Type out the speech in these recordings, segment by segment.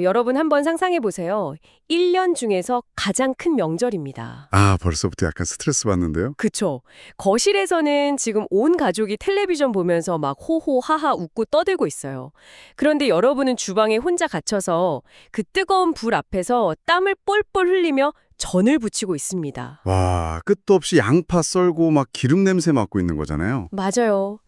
여러분 한번 상상해 보세요. 1년 중에서 가장 큰 명절입니다. 아, 벌써부터 약간 스트레스 받는데요? 그쵸. 거실에서는 지금 온 가족이 텔레비전 보면서 막 호호하하 웃고 떠들고 있어요. 그런데 여러분은 주방에 혼자 갇혀서 그 뜨거운 불 앞에서 땀을 뻘뻘 흘리며 전을 부치고 있습니다. 와, 끝도 없이 양파 썰고 막 기름 냄새 맡고 있는 거잖아요. 맞아요.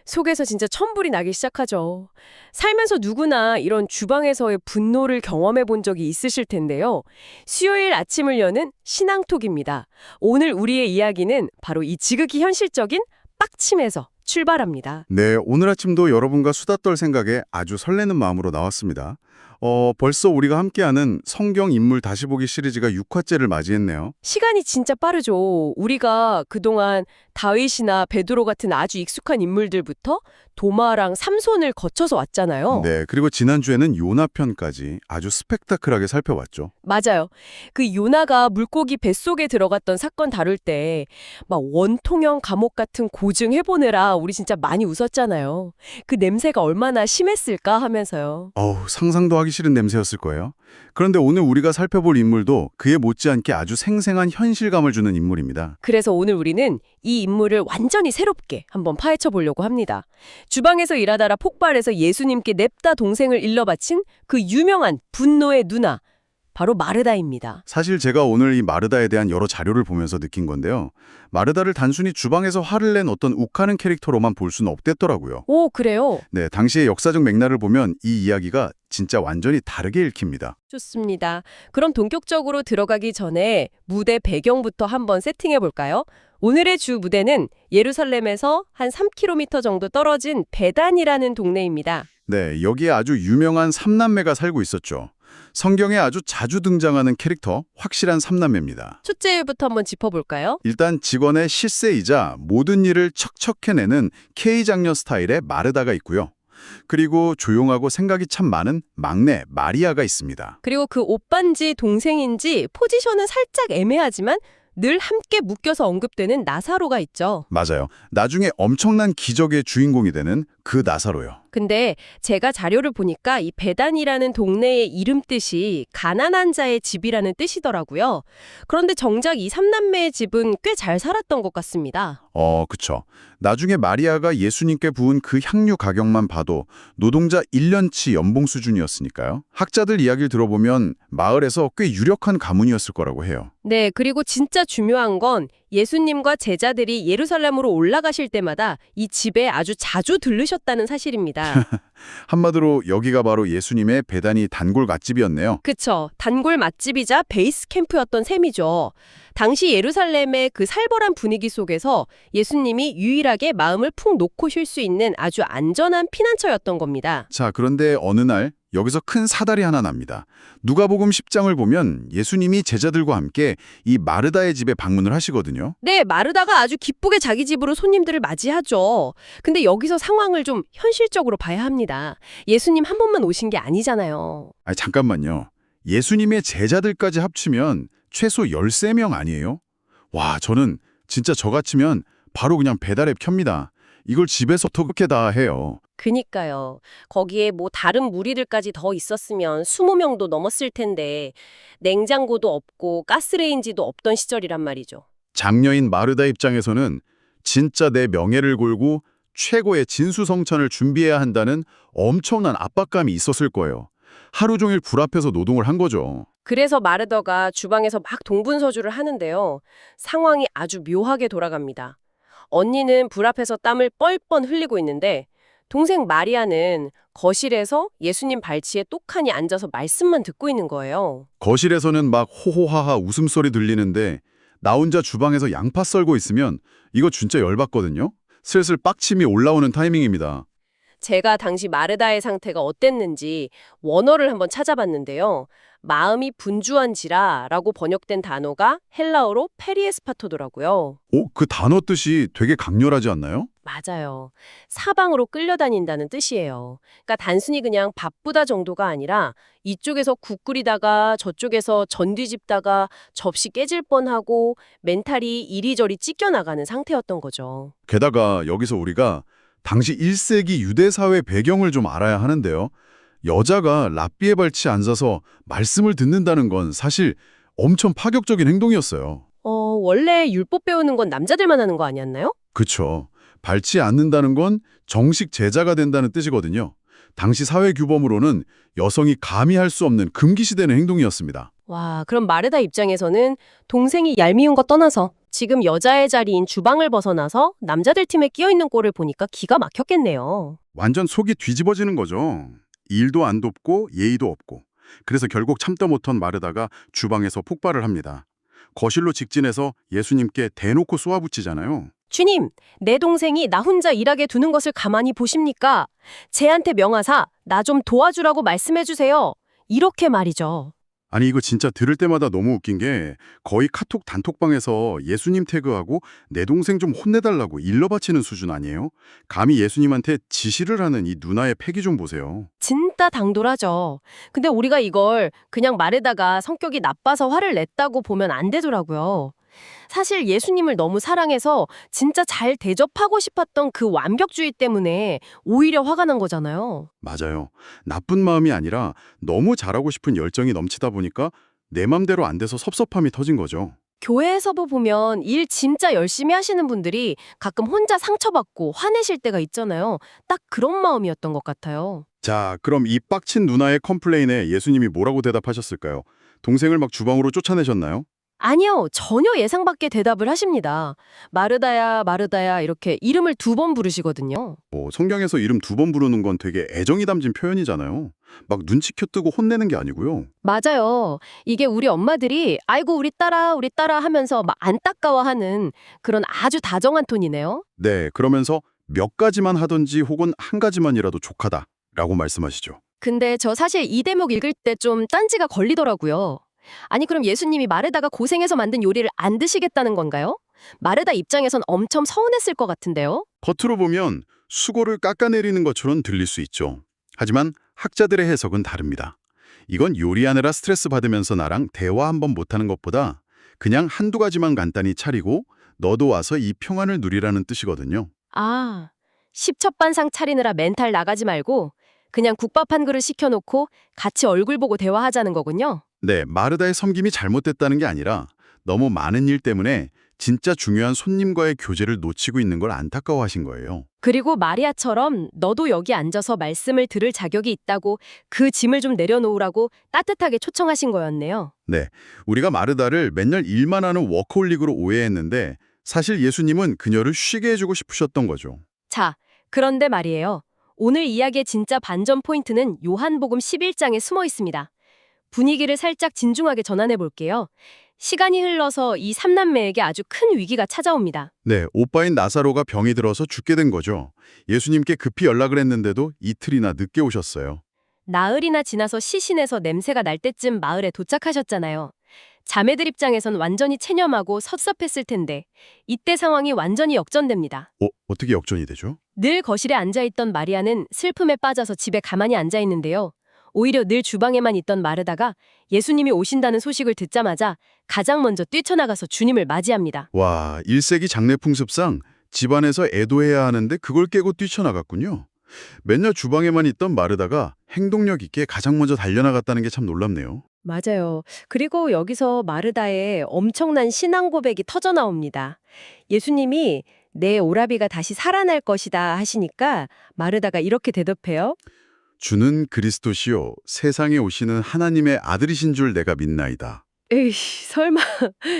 속에서 진짜 천불이 나기 시작하죠. 살면서 누구나 이런 주방에서의 분노를 경험해 본 적이 있으실 텐데요. 수요일 아침을 여는 신앙톡입니다. 오늘 우리의 이야기는 바로 이 지극히 현실적인 빡침에서 출발합니다. 네, 오늘 아침도 여러분과 수다 떨 생각에 아주 설레는 마음으로 나왔습니다. 벌써 우리가 함께하는 성경 인물 다시 보기 시리즈가 6화째를 맞이했네요. 시간이 진짜 빠르죠. 우리가 그동안 다윗이나 베드로 같은 아주 익숙한 인물들부터 도마랑 삼손을 거쳐서 왔잖아요. 네, 그리고 지난주에는 요나 편까지 아주 스펙타클하게 살펴봤죠. 맞아요. 그 요나가 물고기 뱃속에 들어갔던 사건 다룰 때 막 원통형 감옥 같은 고증 해보느라 우리 진짜 많이 웃었잖아요. 그 냄새가 얼마나 심했을까 하면서요. 상상도 하기 싫은 냄새였을 거예요. 그런데 오늘 우리가 살펴볼 인물도 그에 못지않게 아주 생생한 현실감을 주는 인물입니다. 그래서 오늘 우리는 이 인물을 완전히 새롭게 한번 파헤쳐 보려고 합니다. 주방에서 일하다가 폭발해서 예수님께 냅다 동생을 일러 바친 그 유명한 분노의 누나, 바로 마르다입니다. 사실 제가 오늘 이 마르다에 대한 여러 자료를 보면서 느낀 건데요. 마르다를 단순히 주방에서 화를 낸 어떤 욱하는 캐릭터로만 볼 수는 없댔더라고요. 오, 그래요? 네, 당시의 역사적 맥락을 보면 이 이야기가 진짜 완전히 다르게 읽힙니다. 좋습니다. 그럼 본격적으로 들어가기 전에 무대 배경부터 한번 세팅해 볼까요? 오늘의 주 무대는 예루살렘에서 한 3km 정도 떨어진 베단이라는 동네입니다. 네, 여기에 아주 유명한 삼남매가 살고 있었죠. 성경에 아주 자주 등장하는 캐릭터, 확실한 삼남매입니다. 첫째부터 한번 짚어볼까요? 일단 직원의 실세이자 모든 일을 척척 해내는 K장녀 스타일의 마르다가 있고요. 그리고 조용하고 생각이 참 많은 막내 마리아가 있습니다. 그리고 그 오빠인지 동생인지 포지션은 살짝 애매하지만 늘 함께 묶여서 언급되는 나사로가 있죠. 맞아요. 나중에 엄청난 기적의 주인공이 되는 그 나사로요. 근데 제가 자료를 보니까 이 베단이라는 동네의 이름 뜻이 가난한 자의 집이라는 뜻이더라고요. 그런데 정작 이 삼남매의 집은 꽤 잘 살았던 것 같습니다. 그쵸. 나중에 마리아가 예수님께 부은 그 향유 가격만 봐도 노동자 1년치 연봉 수준이었으니까요. 학자들 이야기를 들어보면 마을에서 꽤 유력한 가문이었을 거라고 해요. 네, 그리고 진짜 중요한 건 예수님과 제자들이 예루살렘으로 올라가실 때마다 이 집에 아주 자주 들르셨다는 사실입니다. 한마디로 여기가 바로 예수님의 베다니 단골 맛집이었네요. 그쵸. 단골 맛집이자 베이스 캠프였던 셈이죠. 당시 예루살렘의 그 살벌한 분위기 속에서 예수님이 유일하게 마음을 푹 놓고 쉴 수 있는 아주 안전한 피난처였던 겁니다. 자, 그런데 어느 날 여기서 큰 사달이 하나 납니다. 누가복음 10장을 보면 예수님이 제자들과 함께 이 마르다의 집에 방문을 하시거든요. 네, 마르다가 아주 기쁘게 자기 집으로 손님들을 맞이하죠. 근데 여기서 상황을 좀 현실적으로 봐야 합니다. 예수님 한 번만 오신 게 아니잖아요. 아니, 잠깐만요. 예수님의 제자들까지 합치면 최소 13명 아니에요? 와, 저는 진짜 저 같으면 바로 그냥 배달앱 켭니다. 이걸 집에서 어떻게 다 해요? 그니까요. 거기에 뭐 다른 무리들까지 더 있었으면 20명도 넘었을 텐데 냉장고도 없고 가스레인지도 없던 시절이란 말이죠. 장녀인 마르다 입장에서는 진짜 내 명예를 걸고 최고의 진수성찬을 준비해야 한다는 엄청난 압박감이 있었을 거예요. 하루 종일 불 앞에서 노동을 한 거죠. 그래서 마르더가 주방에서 막 동분서주를 하는데요. 상황이 아주 묘하게 돌아갑니다. 언니는 불 앞에서 땀을 뻘뻘 흘리고 있는데 동생 마리아는 거실에서 예수님 발치에 똑하니 앉아서 말씀만 듣고 있는 거예요. 거실에서는 막 호호하하 웃음소리 들리는데 나 혼자 주방에서 양파 썰고 있으면 이거 진짜 열받거든요. 슬슬 빡침이 올라오는 타이밍입니다. 제가 당시 마르다의 상태가 어땠는지 원어를 한번 찾아봤는데요. 마음이 분주한지라라고 번역된 단어가 헬라어로 페리에스파토더라고요. 그 단어 뜻이 되게 강렬하지 않나요? 맞아요. 사방으로 끌려다닌다는 뜻이에요. 그러니까 단순히 그냥 바쁘다 정도가 아니라 이쪽에서 국 끓이다가 저쪽에서 전 뒤집다가 접시 깨질 뻔하고 멘탈이 이리저리 찢겨나가는 상태였던 거죠. 게다가 여기서 우리가 당시 1세기 유대 사회 배경을 좀 알아야 하는데요. 여자가 랍비에 발치에 앉아서 말씀을 듣는다는 건 사실 엄청 파격적인 행동이었어요. 원래 율법 배우는 건 남자들만 하는 거 아니었나요? 그쵸. 발치에 앉는다는 건 정식 제자가 된다는 뜻이거든요. 당시 사회 규범으로는 여성이 감히 할 수 없는 금기시되는 행동이었습니다. 와, 그럼 마르다 입장에서는 동생이 얄미운 거 떠나서 지금 여자의 자리인 주방을 벗어나서 남자들 팀에 끼어 있는 꼴을 보니까 기가 막혔겠네요. 완전 속이 뒤집어지는 거죠. 일도 안 돕고 예의도 없고. 그래서 결국 참다 못한 마르다가 주방에서 폭발을 합니다. 거실로 직진해서 예수님께 대놓고 쏘아붙이잖아요. 주님, 내 동생이 나 혼자 일하게 두는 것을 가만히 보십니까? 쟤한테 명하사 나 좀 도와주라고 말씀해 주세요. 이렇게 말이죠. 아니 이거 진짜 들을 때마다 너무 웃긴 게 거의 카톡 단톡방에서 예수님 태그하고 내 동생 좀 혼내달라고 일러 바치는 수준 아니에요? 감히 예수님한테 지시를 하는 이 누나의 패기 좀 보세요. 진짜 당돌하죠. 근데 우리가 이걸 그냥 말에다가 성격이 나빠서 화를 냈다고 보면 안 되더라고요. 사실 예수님을 너무 사랑해서 진짜 잘 대접하고 싶었던 그 완벽주의 때문에 오히려 화가 난 거잖아요. 맞아요. 나쁜 마음이 아니라 너무 잘하고 싶은 열정이 넘치다 보니까 내 맘대로 안 돼서 섭섭함이 터진 거죠. 교회에서도 보면 일 진짜 열심히 하시는 분들이 가끔 혼자 상처받고 화내실 때가 있잖아요. 딱 그런 마음이었던 것 같아요. 자, 그럼 이 빡친 누나의 컴플레인에 예수님이 뭐라고 대답하셨을까요? 동생을 막 주방으로 쫓아내셨나요? 아니요, 전혀 예상 밖의 대답을 하십니다. 마르다야, 마르다야 이렇게 이름을 2번 부르시거든요. 성경에서 이름 2번 부르는 건 되게 애정이 담긴 표현이잖아요. 막 눈치켜 뜨고 혼내는 게 아니고요. 맞아요. 이게 우리 엄마들이 아이고 우리 딸아 하면서 막 안타까워하는 그런 아주 다정한 톤이네요. 네, 그러면서 몇 가지만 하든지 혹은 한 가지만이라도 족하다라고 말씀하시죠. 근데 저 사실 이 대목 읽을 때 좀 딴지가 걸리더라고요. 아니 그럼 예수님이 마르다가 고생해서 만든 요리를 안 드시겠다는 건가요? 마르다 입장에선 엄청 서운했을 것 같은데요. 겉으로 보면 수고를 깎아내리는 것처럼 들릴 수 있죠. 하지만 학자들의 해석은 다릅니다. 이건 요리하느라 스트레스 받으면서 나랑 대화 한번 못하는 것보다 그냥 한두 가지만 간단히 차리고 너도 와서 이 평안을 누리라는 뜻이거든요. 아, 십첩반상 차리느라 멘탈 나가지 말고 그냥 국밥 한 그릇 시켜놓고 같이 얼굴 보고 대화하자는 거군요. 네, 마르다의 섬김이 잘못됐다는 게 아니라 너무 많은 일 때문에 진짜 중요한 손님과의 교제를 놓치고 있는 걸 안타까워하신 거예요. 그리고 마리아처럼 너도 여기 앉아서 말씀을 들을 자격이 있다고 그 짐을 좀 내려놓으라고 따뜻하게 초청하신 거였네요. 네, 우리가 마르다를 맨날 일만 하는 워커홀릭으로 오해했는데 사실 예수님은 그녀를 쉬게 해주고 싶으셨던 거죠. 자, 그런데 말이에요. 오늘 이야기의 진짜 반전 포인트는 요한복음 11장에 숨어 있습니다. 분위기를 살짝 진중하게 전환해 볼게요. 시간이 흘러서 이 삼남매에게 아주 큰 위기가 찾아옵니다. 네, 오빠인 나사로가 병이 들어서 죽게 된 거죠. 예수님께 급히 연락을 했는데도 이틀이나 늦게 오셨어요. 나흘이나 지나서 시신에서 냄새가 날 때쯤 마을에 도착하셨잖아요. 자매들 입장에선 완전히 체념하고 섭섭했을 텐데 이때 상황이 완전히 역전됩니다. 어떻게 역전이 되죠? 늘 거실에 앉아있던 마리아는 슬픔에 빠져서 집에 가만히 앉아있는데요. 오히려 늘 주방에만 있던 마르다가 예수님이 오신다는 소식을 듣자마자 가장 먼저 뛰쳐나가서 주님을 맞이합니다. 와, 1세기 장례풍습상 집안에서 애도해야 하는데 그걸 깨고 뛰쳐나갔군요. 맨날 주방에만 있던 마르다가 행동력 있게 가장 먼저 달려나갔다는 게 참 놀랍네요. 맞아요. 그리고 여기서 마르다의 엄청난 신앙 고백이 터져 나옵니다. 예수님이 내 오라비가 다시 살아날 것이다 하시니까 마르다가 이렇게 대답해요. 주는 그리스도시요 세상에 오시는 하나님의 아들이신 줄 내가 믿나이다. 에이, 설마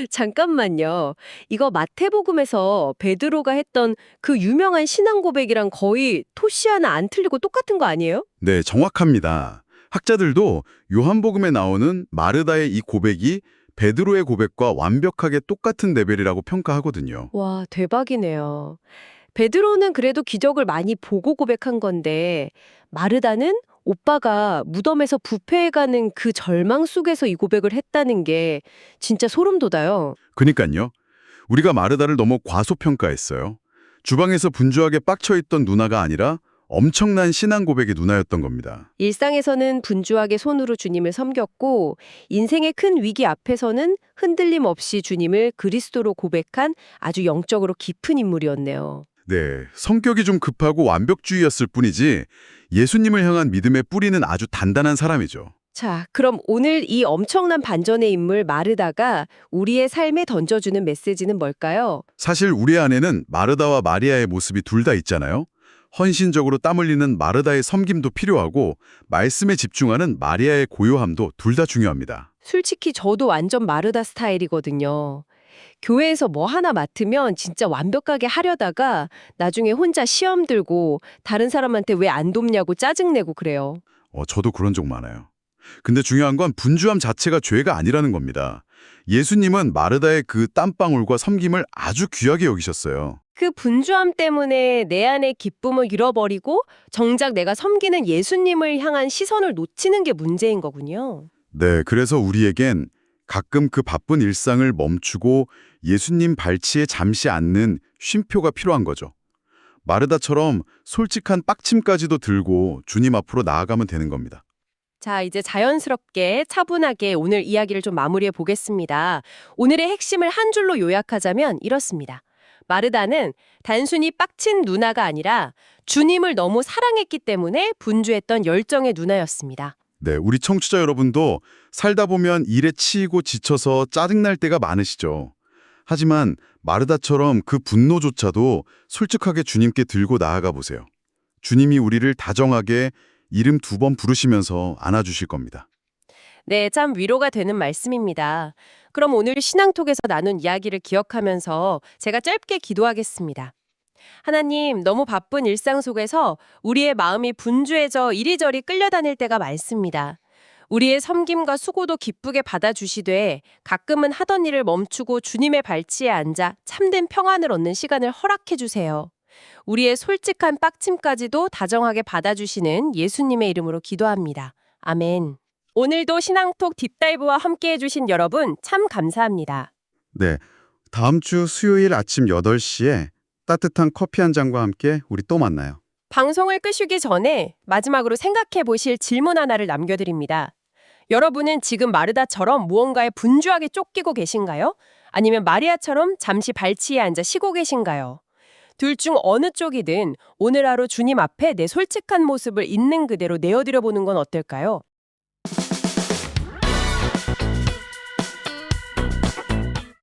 잠깐만요. 이거 마태복음에서 베드로가 했던 그 유명한 신앙 고백이랑 거의 토시 하나 안 틀리고 똑같은 거 아니에요? 네, 정확합니다. 학자들도 요한복음에 나오는 마르다의 이 고백이 베드로의 고백과 완벽하게 똑같은 레벨이라고 평가하거든요. 와, 대박이네요. 베드로는 그래도 기적을 많이 보고 고백한 건데 마르다는 오빠가 무덤에서 부패해가는 그 절망 속에서 이 고백을 했다는 게 진짜 소름 돋아요. 그니까요. 우리가 마르다를 너무 과소평가했어요. 주방에서 분주하게 빡쳐있던 누나가 아니라 엄청난 신앙 고백의 누나였던 겁니다. 일상에서는 분주하게 손으로 주님을 섬겼고 인생의 큰 위기 앞에서는 흔들림 없이 주님을 그리스도로 고백한 아주 영적으로 깊은 인물이었네요. 네, 성격이 좀 급하고 완벽주의였을 뿐이지 예수님을 향한 믿음의 뿌리는 아주 단단한 사람이죠. 자, 그럼 오늘 이 엄청난 반전의 인물 마르다가 우리의 삶에 던져주는 메시지는 뭘까요? 사실 우리 안에는 마르다와 마리아의 모습이 둘 다 있잖아요. 헌신적으로 땀 흘리는 마르다의 섬김도 필요하고 말씀에 집중하는 마리아의 고요함도 둘 다 중요합니다. 솔직히 저도 완전 마르다 스타일이거든요. 교회에서 뭐 하나 맡으면 진짜 완벽하게 하려다가 나중에 혼자 시험 들고 다른 사람한테 왜 안 돕냐고 짜증내고 그래요. 저도 그런 적 많아요. 근데 중요한 건 분주함 자체가 죄가 아니라는 겁니다. 예수님은 마르다의 그 땀방울과 섬김을 아주 귀하게 여기셨어요. 그 분주함 때문에 내 안의 기쁨을 잃어버리고 정작 내가 섬기는 예수님을 향한 시선을 놓치는 게 문제인 거군요. 네, 그래서 우리에겐 가끔 그 바쁜 일상을 멈추고 예수님 발치에 잠시 앉는 쉼표가 필요한 거죠. 마르다처럼 솔직한 빡침까지도 들고 주님 앞으로 나아가면 되는 겁니다. 자, 이제 자연스럽게 차분하게 오늘 이야기를 좀 마무리해 보겠습니다. 오늘의 핵심을 한 줄로 요약하자면 이렇습니다. 마르다는 단순히 빡친 누나가 아니라 주님을 너무 사랑했기 때문에 분주했던 열정의 누나였습니다. 네, 우리 청취자 여러분도 살다 보면 일에 치이고 지쳐서 짜증날 때가 많으시죠. 하지만 마르다처럼 그 분노조차도 솔직하게 주님께 들고 나아가 보세요. 주님이 우리를 다정하게 이름 2번 부르시면서 안아주실 겁니다. 네, 참 위로가 되는 말씀입니다. 그럼 오늘 신앙톡에서 나눈 이야기를 기억하면서 제가 짧게 기도하겠습니다. 하나님, 너무 바쁜 일상 속에서 우리의 마음이 분주해져 이리저리 끌려다닐 때가 많습니다. 우리의 섬김과 수고도 기쁘게 받아주시되 가끔은 하던 일을 멈추고 주님의 발치에 앉아 참된 평안을 얻는 시간을 허락해 주세요. 우리의 솔직한 빡침까지도 다정하게 받아주시는 예수님의 이름으로 기도합니다. 아멘. 오늘도 신앙톡 딥다이브와 함께 해주신 여러분 참 감사합니다. 네, 다음 주 수요일 아침 8시에 따뜻한 커피 한 잔과 함께 우리 또 만나요. 방송을 끄시기 전에 마지막으로 생각해 보실 질문 하나를 남겨드립니다. 여러분은 지금 마르다처럼 무언가에 분주하게 쫓기고 계신가요? 아니면 마리아처럼 잠시 발치에 앉아 쉬고 계신가요? 둘 중 어느 쪽이든 오늘 하루 주님 앞에 내 솔직한 모습을 있는 그대로 내어드려 보는 건 어떨까요?